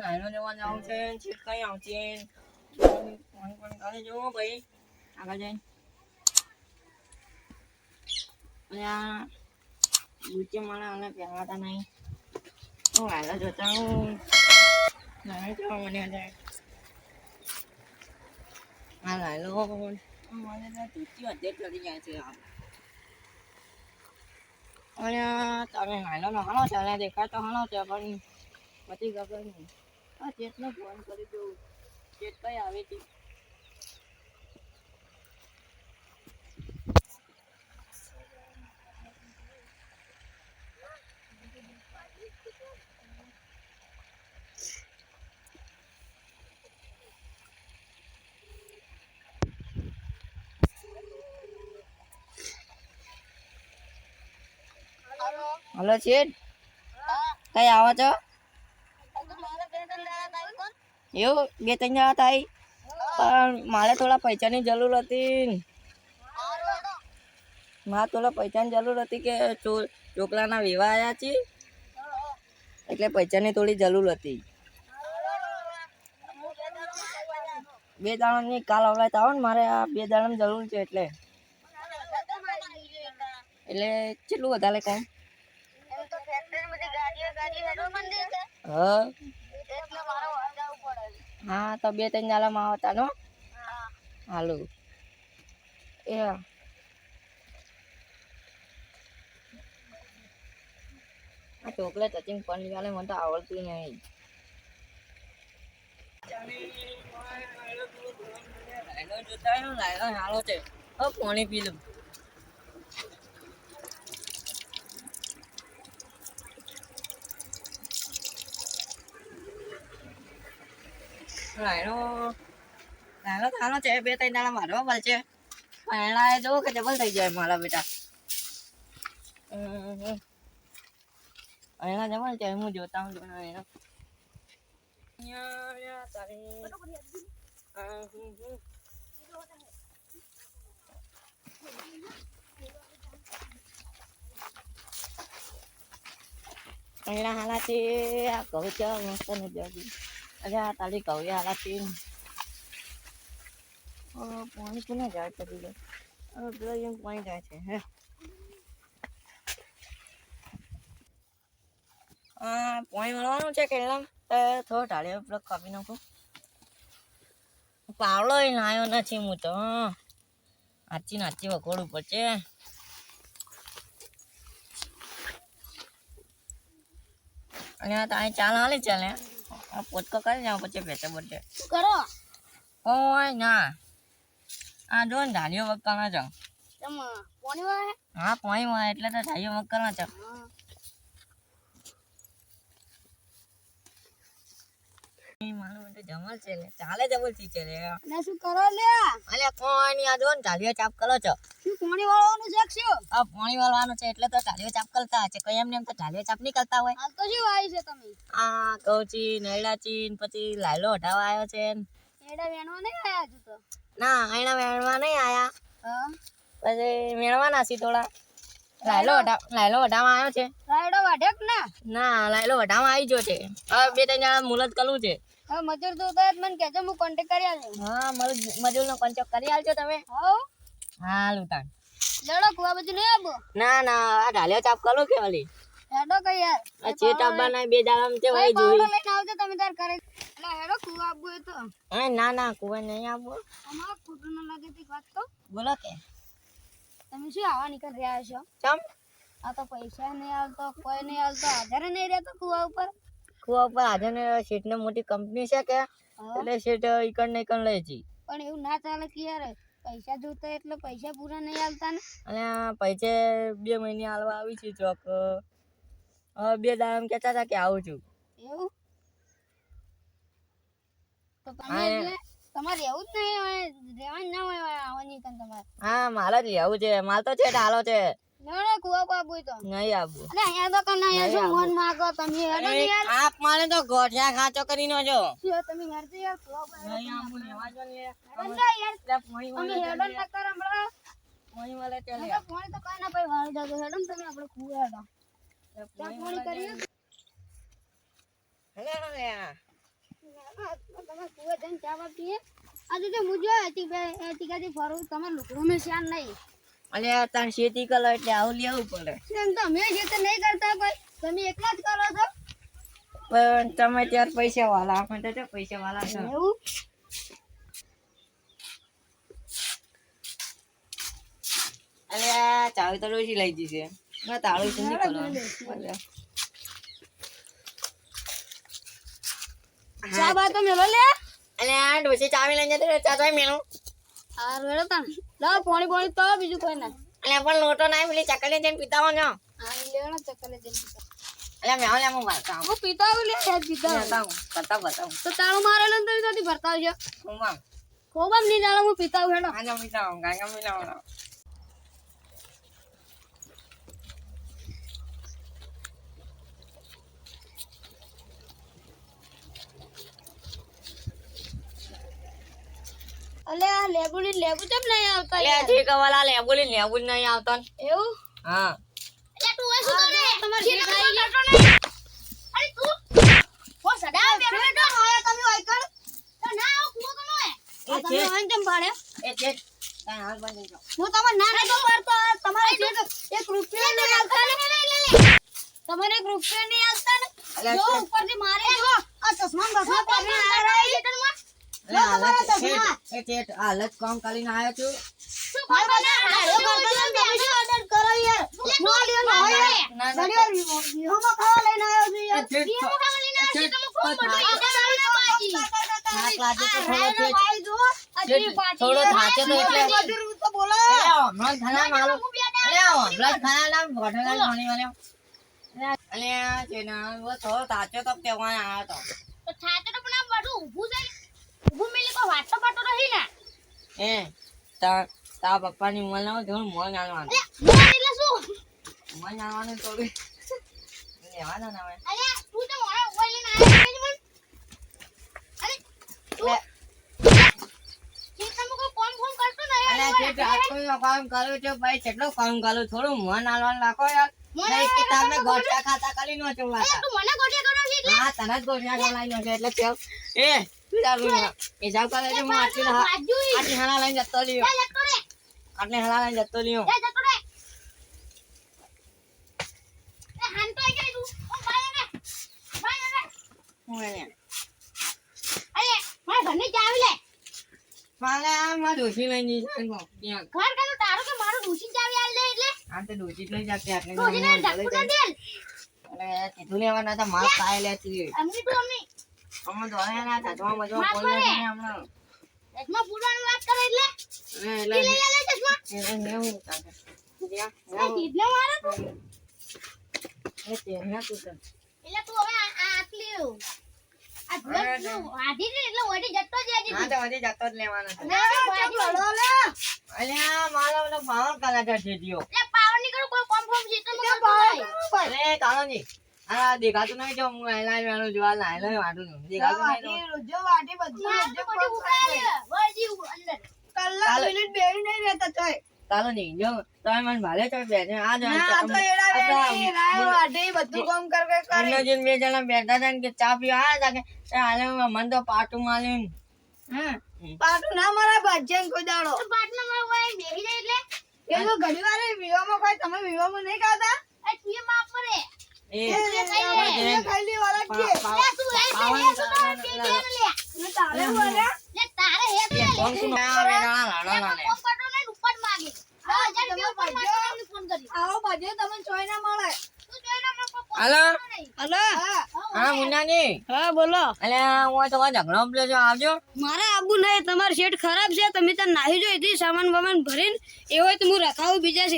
નાઈનો જવા જાવું છે છે કઈ આવશે ફોન ફોન કરી જો ભાઈ આગળ જઈને અહીંયા નીચે મને પહેલાતા નહીં હું હાલ જોતા હું નાઈ જવા મને જાય હા લાયલો મને તો તીચી અધેટ કરી જાય છે અને તમે નાયલો નો હાલો ચાલે દેખાય તો હાલો છે પણ પછી ખબર નહીં આ ચેતનો ફોન કરી દઉં ચેત કઈ આવી હતી હલો ચેત કઈ આવો છો એવું 2-3 જણા થાય પણ મારે થોડા પૈસાની જરૂર હતી મારે થોડા પૈસાની જરૂર હતી કે છોકરાના વિવાહ આવ્યા છે એટલે પૈસાની થોડી જરૂર હતી 2 દાડાની કાલ આવડે આવો ને મારે આ 2 દાડાની જરૂર છે એટલે કેટલું વધારે કામ હા તો 2-3 દાડામાં આવતા નો હાલો એ આ ચોકલેટ ટચિંગ પણ વાલે મને તો આવડતું નહીં લાયલો હાલો છે પાણી પી લઉં લાયલો હાલો છે 2-3 દાડા મારવા પડશે પહેલા જો કે ડબલ થઈ જાય મારા બેટા એના જમલ છે હું જોતા હું એનો અહીંયા હાલાથી આ કહું છે મસ્ત નથી અરે આ તારી કહું હાલાથી પાણી કોને જાય છે પેલો એમ પાણી જાય છે હે પાણી મળવાનું છે કેટલા થોડો ઢાળ્યો પેલો કાપી નાખું પાવડો નાયો નથી હું તો નાચી વખોડવું પડશે અને તારી ચાલ હાલી ચાલે પોચકો કરી જાવ પછી ભેટે બધે કરો ઓય ના આ જો ને ધારીઓ વક્કાના છો હા પાણીમાં એટલે તો ધારીઓ વક્કાના છો જમલ છે લે ચાલે જબલ થી છે લે ને શું કરો લે અલે કોઈ ની આ જો ને ધારીઓ ચાપ કરો છો શું પાણી વાળવાનું છે શું આ પાણી વાળવાનું છે એટલે તો ધારીઓ ચાપ કરતા છે કઈ એમને એમ તો ધારીઓ ચાપ નહીં કરતા હોય હાલ તો શું આવી છે તમે આ કૌચી નૈડાચી પછી લાયલો હટાવા આવ્યો છે એડા વેણવા નહીં આયા હજુ તો ના એડા વેણવા નહીં આયા પછી મેળવાના છે થોડા લાયલો હટાવા આવ્યો છે લાયલો વાઢેક ના લાયલો હટાવા આવી ગયો છે હવે 2-3 જણા મુલત કરવું છે હા મજૂર તો ઉતાર મને કહેજો હું કોન્ટેક્ટ કરી આલજો હા મજૂરનો કોન્ટેક્ટ કરી આલજો તમે હા ઉતાર લડો કુવા બાજુ નહીં આવો ના આ ઢાલ્યો ચાપ કરો કે વાલી હેડો કઈ યાર આ ચેટ આવવાના 2 દાડામાં છે ભાઈ જોઈ લઈને આવજો તમે તાર કરે એટલે હેડો કુવા આવો તો ના કુવા નહીં આવો અમાર ખોટું ન લાગે તે વાત તો બોલો કે તમે શું આવા નીકળ રહ્યા છો ચમ આ તો પૈસા નહીં આવતો કોઈ નહીં આવતો હાજર નહીં રહેતો કુવા ઉપર હાજર ને શેઠ ને મોટી કંપની છે કે એટલે શેઠ ઈકણ ને ઈકણ લે છે પણ એવું ના ચાલે કે યાર પૈસા જોતા એટલે પૈસા પૂરા નહીં આવતા ને અને પૈસે 2 મહિને આલવા આવી છે ચોક હવે 2 દાડા કહેતા હતા કે આવું છું એવું તો તમે તમારે એવું જ નહીં રહેવાનું ના હોય આવવાની કન તમારે હા મારે જ રહેવું છે માલ તો છે ઢાલો છે ના કુવા આબુ તો નહીં આબુ અરે અહીંયા તો કન અહીંયા શું મન માંગો તમે હેડો ને યાર આપ મારે તો ગોઠિયા ખાચો કરીને જો શું તમે હેડજો યાર કુવા નહીં આબુ લેવા જો ને અંદર યાર પાણી તમે હેડો ન કર હમણા પાણી વાલે ચાલે પાણી તો કાઈ ના ભાઈ વાળ જાજો હેડો ને તમે આપણે કુવા હેડો પાણી કરીએ હેલે યાર તમે કુવે જઈને ચા બા પીએ આજે તો મુજો એટીકાથી ફરું તમાર લુકડો મે શાન નહીં અલ્યા તાર ખેતી કરો એટલે આવું લેવું પડે એમ તો અમે જે તો નહીં કરતા કોઈ તમે એકલા જ કરો છો પણ તમે ત્યારે પૈસા વાળા આપણે તો પૈસા વાળા છો એવું અલ્યા ચાવી તો રોજી લઈ જશે ના તાળું શું કરવાનું ચા બા તો મેલો લે અલ્યા ડોસી ચાવી લઈને જતો ચા તો મેલું આ રેડો તા લાવ પાણી તો બીજું કોઈ ના અલ્યા પણ લોટો ના પેલી ચકલી જઈને પીતા હો ને આ લેવાનો ચક્કર જઈને પીતા અલ્યા મેં હું વાળતા હું પીતા હું લે યાર પીતા બતાવું તો તાળું મારેલો ને તો નથી ભરતા આવજો હું ખોબમ નહીં જાણો હું પીતા હું હેડો ગાંગા મીઠા અલે આ લેબુ કેમ નહીં આવતા અલ્યા ઠીક વાલા લેબુ જ નહીં આવતો એવું હા અલે તું એ શું કરે તમાર જે ખાઈ લે અરે તું ઓ સડા બેઠો આયા તમે આઈકણ તો ના આવ કુવો કનો હે આ તમે વાંચ કેમ પાડે એ છે તાર હાલ બંધ થઈ હું તમાર ના નતો પાડતો તમારે જે એક રૂપિયા નહીં આવતા ને તમારે એક રૂપિયા નહીં આવતા ને જો ઉપરથી મારે જો આ ચશ્મા બસમાં પહેરીને આયા હાલત કામ કરીને આવ્યો છું શું કોણ બના હાલો કરતો તમે શું ઓર્ડર કરો યાર નો લ્યો નો હોય ઘડિયો વિહોમાં ખાવા લઈને આવ્યો છું યાર વિહોમાં ખાવા લઈને આવ્યો છું તમે ફોન પડો થાક લાગે તો ભાઈ જો અજી પાટી થોડો થાકે તો એટલે તો બોલો હમણાં ખાના મારો હમણાં ખાના નામ ઘોટલા પાણી વાળ્યો અલ્યા જેના વો થોડો તાચો તો કેવા આવ્યો તો થાકે તો પણ આમ બધું ઊભું છે ઊભું મેલે કો વાટતો પાટો રહી ને એ તા પપ્પાની ઉંમર ના થોડું મોં જાણવાનું મોં એટલે શું મોં જાણવાનું થોડું લેવાના ના હોય અરે તું તો મોળા ઉભા લઈને આવ્યો છે મને અરે તું કે તમે કોઈ ફોન કરતો ને અલ્યા જે આટલું કામ કરું છે ભાઈ કેટલું કામ કરું થોડું મોં નાલવાનું રાખો યાર નહીં કે તમે ગોઠિયા ખાતા કરી નો છો વાતા તું મને ગોઠિયા કરાવજી એટલે હા તને જ ગોઠિયા ખવડાવી નો છે એટલે કેવ એ ચાલુ એ જાવ કરે છે હું આટલી હાલા લઈને જતો રહ્યો આટલી હાલા લઈને જતો રહ્યો હું એને મારે આ માં ડોસી લઈને જઈશ ત્યાં આ તો ડોસી જ લઈ જતી આટલી અરે કીધું લેવાના હતા માલ ખાઈ લેતી અમે દોડ્યા ના ચશ્મા મજવા બોલ ને હમણાં એટલે હું કાકા એ તેના તું તો હા તો હજી જતો જ લેવાનો છે અલ્યા મારા ઓલો પાવર કલાકાર છે જીઓ અરે કાળોજી આ દેખાતું નહીં જો હું આયલા વાળું જોવા લાયલા વાડું દેખાતું નહીં ચાલો નહીં જો તમે મને ભાલે તો બેઠે આ બે જણા બેઠા હતા ને કે ચા પીવા આવ્યા હતા કે હાલે મને તો પાટું માર્યું પાટું ના મારા ભાજ્યા કોઈ દાડો એ તો ઘણી વાર વિવાહમાં કોઈ તમે વિવાહમાં નહીં ખાતા હા મુન્નાની હા બોલો અલ્યા હું તમારે ઝઘડો પેલો છો આવજો મારે આબુ નહીં તમારો શેઠ ખરાબ છે તમે ત્યાં નાહી જો એથી સામાન બમાન ભરીને એ હોય તો હું રખાવું બીજા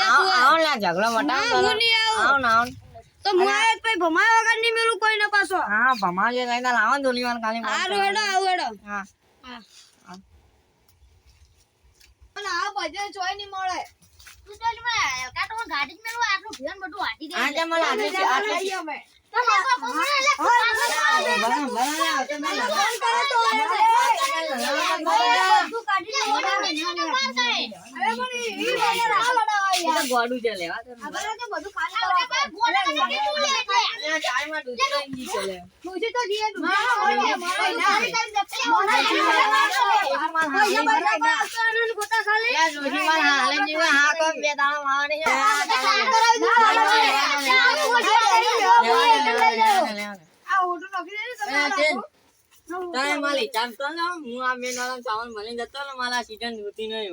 આવો ને ઝઘડો મટાવો આવો ને આવો તો હું આયા પછી ભમાય વગર નહીં મેલું કોઈ ને પાછો હા ભમાજે લઈને લાવો ને ધોલીવાન ખાલી હારું હેડો આવું હેડો હા પણ આ ભજન ચોય નહીં મળે તું ચાલ કાટો ગાડી જ મેલું આટલું ભેન બધું વાટી દે આજે મને આટલી અમે એ તો ગોડું છે લેવા દે આગળ તો બધું ખાલી કરવા પડે. ગોડા કને કીધું લે છે. આ ચાયમાં દૂધ લઈ ગઈ છે લે તુજી તો જીએ તું. મારા ગોટા ખાલી. યાર રોજી માર હાલે જીવા હા તો બે દાણા મારી છે આ ઓટો નાખી દે તમે આ રાખો. તારે માલી ચામ તો ને હું આ બે નાળા ચાવલ ભણી જતો ને મારા સીઝન જોતી નહીં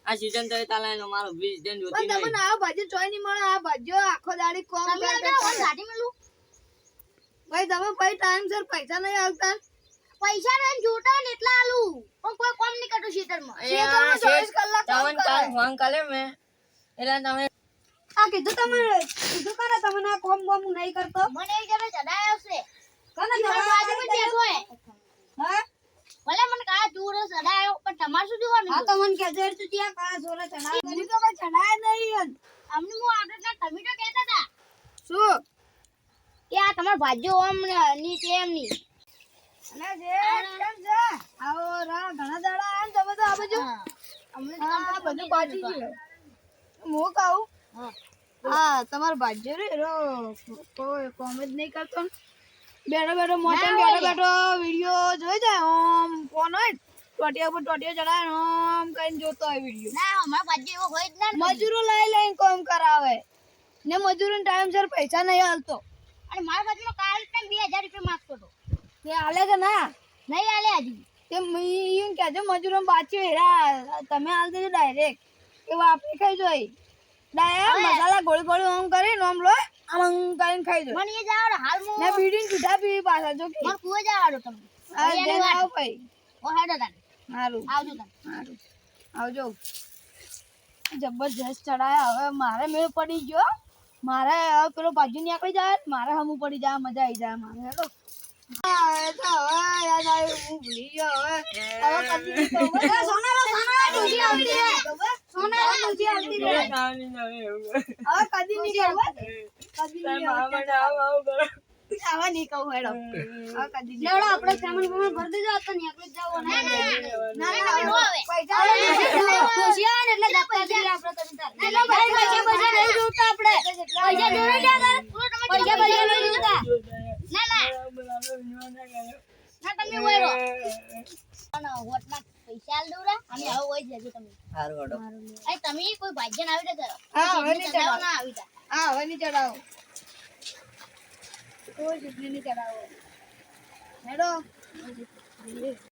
આ સીઝન તો તાલે નો મારો 20 દિન જોતી પણ નહીં તમને આ ભાજી ચોય ની મળે આ ભાજીઓ આખો દાડી કોમ કરતા ભાઈ તમે ભાઈ ટાઈમ સર પૈસા નહીં આવતા પૈસા ને જોતા ને એટલા આલુ પણ કોઈ કોમ નહીં કરતો શીતળમાં શીતળમાં 24 કલાક કામ ચાવન કાલ ફોન કરે મે એટલે તમે આ કીધું તમે કીધું કરે તમે આ કોમ બોમ નહીં કરતો મને એક જણો ચડાયો છે કને તમારા બાજુમાં બેઠો હે હા ભલે મને કાળા ચોરો ચડાયો પણ તમાર શું જોવાનું હા તો મને કહેજો તું ત્યાં કાળા ચોરો ચડાયો મને તો કોઈ ચડાય નહીં અમને હું આગળ ના તમે તો કહેતા હતા શું કે આ તમાર ભાજ્યો ઓમ ની તેમ ની અને જે કેમ છે આવો રા ઘણા દાડા આન તમે તો આ બાજુ અમને આ બધું બાજી ગયું હું કહું હા તમારો ભાજ્યો રે રો કોઈ કોમ જ નહીં કરતો બેઠો બેઠો મોટો બેઠો વિડિયો જોઈ જાય ઓમ ફોન હોય ટોટિયા ઉપર ટોટિયો ચડાય ઓમ કઈને જોતો હોય વિડિયો ના અમાર ભાજ્યો એવો હોય જ ના મજૂરો લઈને કામ કરાવે ને મજૂરોને ટાઈમસર પૈસા નહીં હાલતો અને મારા બાજુનો કાલ ટાઈમ 2000 રૂપિયા માંગતો હતો તે હાલે કે ના નહીં હાલે હજી તે મીન કહેજો મજૂરો બાચ્યો હેરા તમે હાલ દેજો ડાયરેક્ટ કે વાપરી ખાઈ જોઈ ડાયરેક્ટ મસાલા ગોળી ગોળી ઓમ કરી ઓમ લો આમ કરીને ખાઈ જો મને એ જાવડો હાલ મો ને બીડીન જુઠા પી પાછા જો કે મને કુએ જાવડો તમે આ જે આવ ભાઈ ઓ હેડો તાન હારું આવજો તાન હારું આવજો જબરજસ્ત ચડાયા હવે મારે મેળ પડી ગયો મારે હવે પેલો બાજુ નીકળી જાય મારે હમું પડી જાય મજા આવી જાય મારે હેડો હવે તો હવે યાદ આવ્યું હું ભૂલી ગયો હવે કદી તો સોનારો ડોસી આવતી રે સોનારો ડોસી આવતી રે હવે કદી નહીં કરવા કદી નહીં આવા નહીં કહું હેડો હવે કદી નહીં લેવડો આપણે સામાન ભર દેજો તો નીકળી જાવ ના પૈસા ડોસી આવે ને એટલે દત્તા દે આપણે તમે એટલે ભાઈ પૈસા નહીં જોતા આપણે પૈસા જોઈ લે પૈસા નહીં જોતા ના તમે ઓયરો અને વોટના પૈસા આલ દોરા અને હવે ઓય જજો તમે હારું હડો અરે તમે કોઈ ભાજ્યન આવી દે કરો હા હવે ની ચડાવો ના આવી તા હા હવે ની ચડાવો કોઈ જીતની ની ચડાવો હેડો